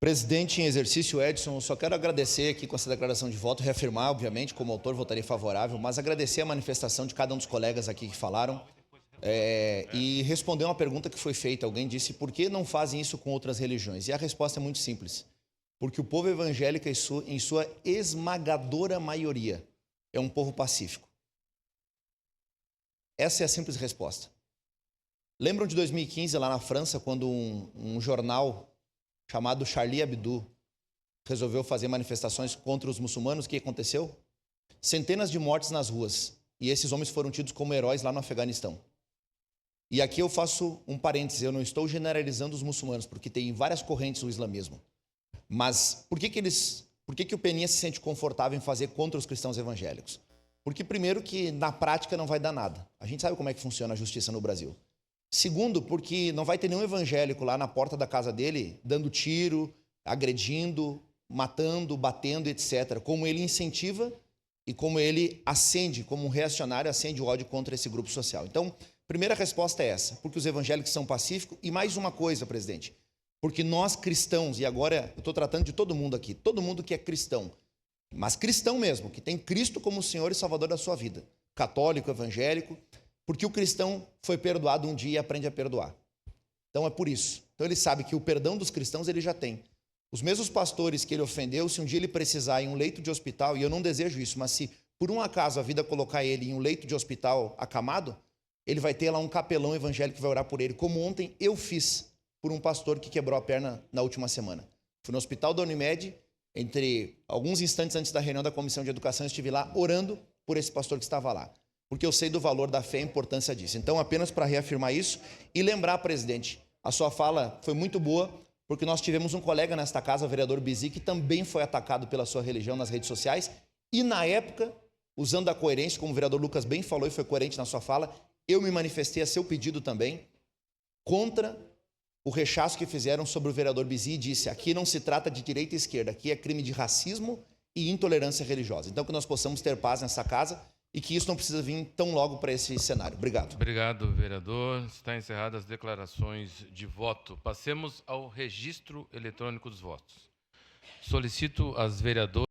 Presidente em exercício, Edson, eu só quero agradecer aqui com essa declaração de voto, reafirmar, obviamente, como autor, votaria favorável, mas agradecer a manifestação de cada um dos colegas aqui que falaram e responder uma pergunta que foi feita. Alguém disse, por que não fazem isso com outras religiões? E a resposta é muito simples. Porque o povo evangélico, em sua esmagadora maioria, é um povo pacífico. Essa é a simples resposta. Lembram de 2015, lá na França, quando um jornal chamado Charlie Hebdo resolveu fazer manifestações contra os muçulmanos? O que aconteceu? Centenas de mortes nas ruas. E esses homens foram tidos como heróis lá no Afeganistão. E aqui eu faço um parênteses, eu não estou generalizando os muçulmanos, porque tem várias correntes do islamismo. Mas por que o Peninha se sente confortável em fazer contra os cristãos evangélicos? Porque, primeiro, que na prática não vai dar nada. A gente sabe como é que funciona a justiça no Brasil. Segundo, porque não vai ter nenhum evangélico lá na porta da casa dele dando tiro, agredindo, matando, batendo, etc. Como ele incentiva e como ele acende, como um reacionário, acende o ódio contra esse grupo social. Então, primeira resposta é essa, porque os evangélicos são pacíficos. E mais uma coisa, presidente, porque nós cristãos, e agora eu estou tratando de todo mundo aqui, todo mundo que é cristão, mas cristão mesmo, que tem Cristo como Senhor e Salvador da sua vida, católico, evangélico, porque o cristão foi perdoado um dia e aprende a perdoar. Então é por isso. Então ele sabe que o perdão dos cristãos ele já tem. Os mesmos pastores que ele ofendeu, se um dia ele precisar em um leito de hospital, e eu não desejo isso, mas se por um acaso a vida colocar ele em um leito de hospital acamado, ele vai ter lá um capelão evangélico que vai orar por ele, como ontem eu fiz por um pastor que quebrou a perna na última semana. Fui no hospital da Unimed, entre alguns instantes antes da reunião da Comissão de Educação, eu estive lá orando por esse pastor que estava lá, porque eu sei do valor da fé e a importância disso. Então, apenas para reafirmar isso e lembrar, presidente, a sua fala foi muito boa, porque nós tivemos um colega nesta casa, o vereador Bizi, que também foi atacado pela sua religião nas redes sociais, e na época, usando a coerência, como o vereador Lucas bem falou e foi coerente na sua fala, eu me manifestei a seu pedido também, contra o rechaço que fizeram sobre o vereador Bizi e disse, aqui não se trata de direita e esquerda, aqui é crime de racismo e intolerância religiosa. Então, que nós possamos ter paz nessa casa e que isso não precisa vir tão logo para esse cenário. Obrigado. Obrigado, vereador. Está encerradas as declarações de voto. Passemos ao registro eletrônico dos votos. Solicito às vereadoras